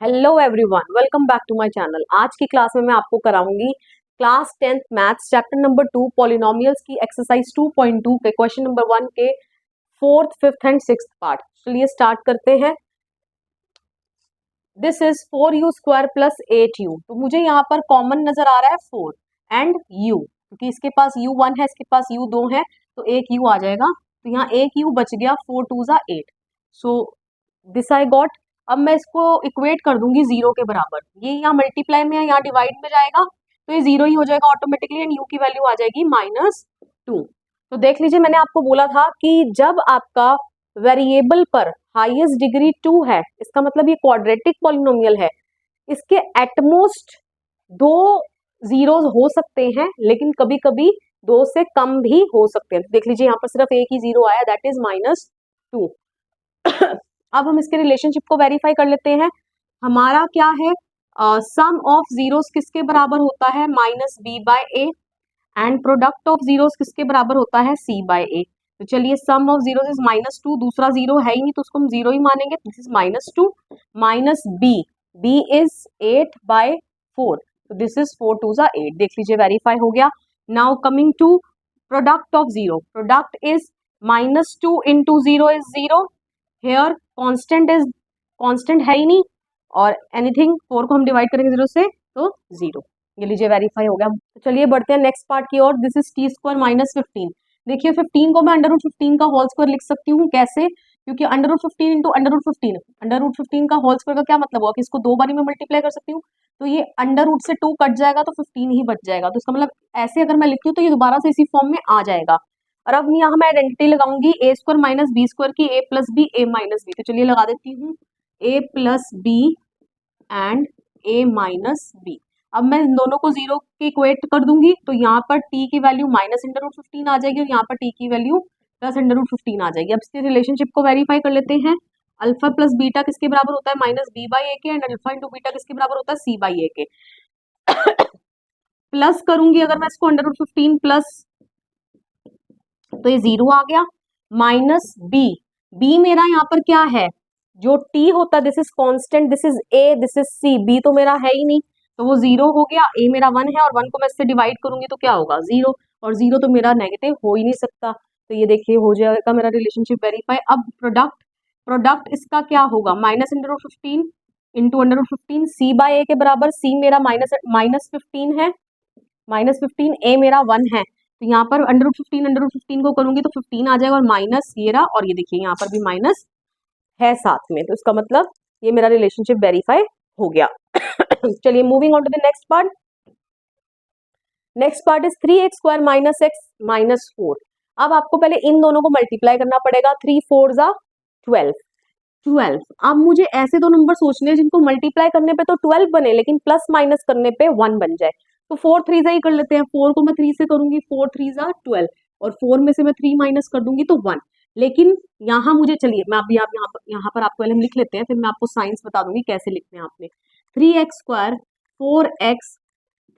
Hello everyone, welcome back to my channel. आज की class में मैं आपको कराऊंगी class 10th maths chapter number 2 polynomials की एक्सरसाइज 2.2 के क्वेश्चन नंबर 1 के 4th, 5th and 6th part. चलिए स्टार्ट करते हैं। This is 4u square plus 8u। तो मुझे यहाँ पर कॉमन नजर आ रहा है 4 एंड u, क्योंकि इसके पास u1 है, इसके पास u2 है, तो एक u आ जाएगा। तो यहाँ एक u बच गया, 4 2 जा 8। So this I got. अब मैं इसको इक्वेट कर दूंगी जीरो के बराबर। ये यहाँ मल्टीप्लाई में है, यहाँ डिवाइड में जाएगा, तो ये जीरो ही हो जाएगा ऑटोमेटिकली एंड u की वैल्यू आ जाएगी -2। तो देख लीजिए, मैंने आपको बोला था कि जब आपका वेरिएबल पर हाईएस्ट डिग्री 2 है, इसका मतलब ये क्वाड्रेटिक पॉलिनोमियल है। इसके एटमोस्ट 2 जीरोस हो सकते हैं, लेकिन कभी कभी 2 से कम भी हो सकते हैं। देख लीजिए, यहाँ पर सिर्फ एक ही जीरो आया, दैट इज -2। अब हम इसके रिलेशनशिप को वेरीफाई कर लेते हैं। हमारा क्या है, सम ऑफ जीरोस किसके बराबर होता है, -b/a, and product of zeros किसके बराबर होता है, c/a। तो चलिए, सम ऑफ जीरोस इज -2, दूसरा जीरो है ही नहीं तो उसको हम जीरो ही मानेंगे। This is -2 minus b is 8/4, तो दिस इज 4 2 जा 8। देख लीजिए, वेरीफाई हो गया। Now coming to product of zero, product is -2 into zero is zero. Here constant is constant है ही नहीं, और एनीथिंग 4 को हम डिवाइड करेंगे जीरो से तो जीरो। ये लीजिए, वेरीफाई हो गया। तो चलिए बढ़ते हैं नेक्स्ट पार्ट की ओर। This is t² -15। देखिए, 15 को मैं √15 का होल स्क्वायर लिख सकती हूँ। कैसे? क्योंकि √15 इंटू √15, √15 का होल स्क्वायर का क्या मतलब हुआ कि इसको 2 बारी में मल्टीप्लाई कर सकती हूँ। तो ये अंडर रूट से 2 कट जाएगा तो 15 ही बच जाएगा। तो इसका मतलब ऐसे अगर मैं लिखती हूँ तो ये दोबारा से इसी फॉर्म में आ जाएगा। और अब यहाँ मैं आइडेंटिटी लगाऊंगी a² - b² की, a + b a - b। तो चलिए लगा देती हूँ, a + b and a - b। अब मैं इन दोनों को जीरो के इक्वेट कर दूंगी, तो यहाँ पर t की वैल्यू -√15 आ जाएगी और यहाँ पर t की वैल्यू +√15 आ जाएगी। अब इसके रिलेशनशिप को वेरीफाई कर लेते हैं। अल्फा प्लस बीटा किसके बराबर होता है, -b/a के, एंड अल्फा इंटू बीटा किसके बराबर होता है, c/a के। प्लस करूंगी अगर मैं इसको √15 प्लस, तो ये जीरो आ गया, माइनस बी मेरा यहाँ पर क्या है, जो टी होता है this is constant, this is A, this is C, B तो मेरा है ही नहीं तो वो जीरो हो गया। ए मेरा 1 है और 1 को मैं इससे डिवाइड करूंगी तो क्या होगा, जीरो, और जीरो तो मेरा नेगेटिव हो ही नहीं सकता। तो ये देखिए हो जाएगा मेरा रिलेशनशिप वेरीफाई। अब प्रोडक्ट इसका क्या होगा, -√15 इंटू √15 c/a के बराबर। सी मेरा -15 है, -15, ए मेरा 1 है, तो यहाँ पर √15 को करूंगी तो 15 आ जाएगा और माइनस ये रहा, और ये देखिए यहाँ पर भी माइनस है साथ में। तो इसका मतलब ये मेरा रिलेशनशिप वेरीफाई हो गया। चलिए moving on to the next part. Next part is 3x² - x - 4। अब आपको पहले इन दोनों को मल्टीप्लाई करना पड़ेगा। 3 4 जा 12। अब मुझे ऐसे दो नंबर सोचने हैं जिनको मल्टीप्लाई करने पे तो 12 बने, लेकिन प्लस माइनस करने पे 1 बन जाए। तो 4 3 जा ही कर लेते हैं। 4 को मैं 3 से करूंगी, 4 3 जा 12, और 4 में से मैं 3 माइनस कर दूंगी तो 1। लेकिन यहाँ मुझे, चलिए मैं अभी आप यहाँ पर आपको पहले हम लिख लेते हैं, फिर मैं आपको साइंस बता दूंगी कैसे लिखते हैं आपने। 3x² 4x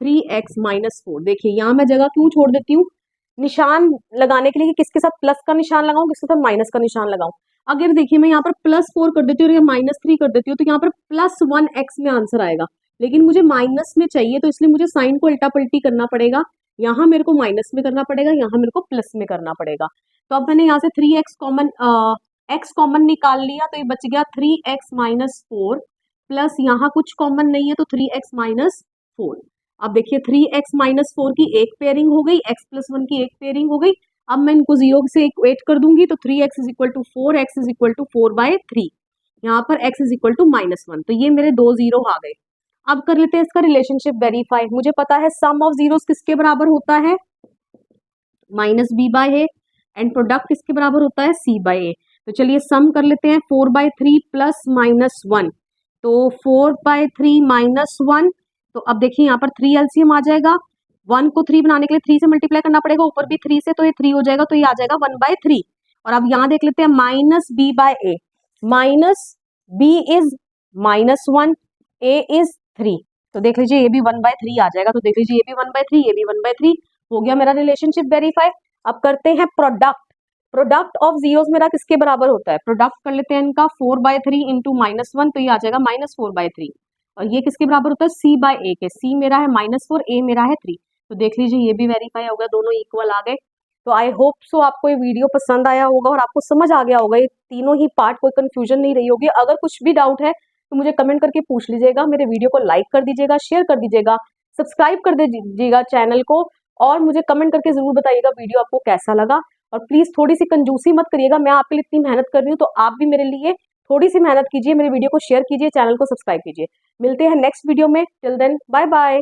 3x - 4। देखिए यहाँ मैं जगह क्यों छोड़ देती हूँ, निशान लगाने के लिए कि किसके साथ प्लस का निशान लगाऊं, किसके साथ माइनस का निशान लगाऊं। अगर देखिए मैं यहाँ पर +4 कर देती हूँ और -3 कर देती हूँ, तो यहाँ पर +1x में आंसर आएगा, लेकिन मुझे माइनस में चाहिए, तो इसलिए मुझे साइन को उल्टा पलटी करना पड़ेगा। यहाँ मेरे को माइनस में करना पड़ेगा, यहाँ मेरे को प्लस में करना पड़ेगा। तो अब मैंने यहाँ से 3x कॉमन x कॉमन निकाल लिया, तो ये बच गया 3x - 4 प्लस यहाँ कुछ कॉमन नहीं है तो 3x - 4। अब देखिए 3x - 4 की एक पेयरिंग हो गई, x + 1 की एक पेयरिंग हो गई। अब मैं इनको जीरो से इक्वेट कर दूंगी, तो 3x = 4, x = 4/3। यहाँ पर x = -1, तो ये मेरे 2 जीरो आ गए। अब कर लेते हैं इसका रिलेशनशिप वेरीफाई। मुझे पता है सम ऑफ जीरोस किसके बराबर होता है, -b/a, एंड प्रोडक्ट किसके बराबर होता है, c/a। तो चलिए सम कर लेते हैं। 4/3 प्लस -1, तो 4/3 -1। तो अब देखिए यहाँ पर 3 एलसीएम आ जाएगा। 1 को 3 बनाने के लिए 3 से मल्टीप्लाई करना पड़ेगा, ऊपर भी 3 से, तो ये 3 हो जाएगा, तो ये आ जाएगा 1/3। और अब यहाँ देख लेते हैं -b/a, -b is -1, a is 3, तो देख लीजिए ये भी 1/3 आ जाएगा। तो देख लीजिए ये भी 1/3, ये भी 1/3 हो गया मेरा रिलेशनशिप वेरीफाई। अब करते हैं प्रोडक्ट। प्रोडक्ट ऑफ जीरोस मेरा किसके बराबर होता है, प्रोडक्ट कर लेते हैं इनका 4/3 इंटू -1, तो ये आ जाएगा -4/3। और ये किसके बराबर होता है, c बाय a के, c मेरा है -4, a मेरा है 3। तो देख लीजिए ये भी वेरीफाई हो गया, दोनों इक्वल आ गए। तो आई होप सो आपको ये वीडियो पसंद आया होगा और आपको समझ आ गया होगा ये तीनों ही पार्ट, कोई कंफ्यूजन नहीं रही होगी। अगर कुछ भी डाउट है तो मुझे कमेंट करके पूछ लीजिएगा, मेरे वीडियो को लाइक कर दीजिएगा, शेयर कर दीजिएगा, सब्सक्राइब कर दीजिएगा चैनल को, और मुझे कमेंट करके जरूर बताइएगा वीडियो आपको कैसा लगा। और प्लीज थोड़ी सी कंजूसी मत करिएगा, मैं आपके लिए इतनी मेहनत कर रही हूँ, तो आप भी मेरे लिए थोड़ी सी मेहनत कीजिए, मेरे वीडियो को शेयर कीजिए, चैनल को सब्सक्राइब कीजिए। मिलते हैं नेक्स्ट वीडियो में, टिल देन बाय बाय।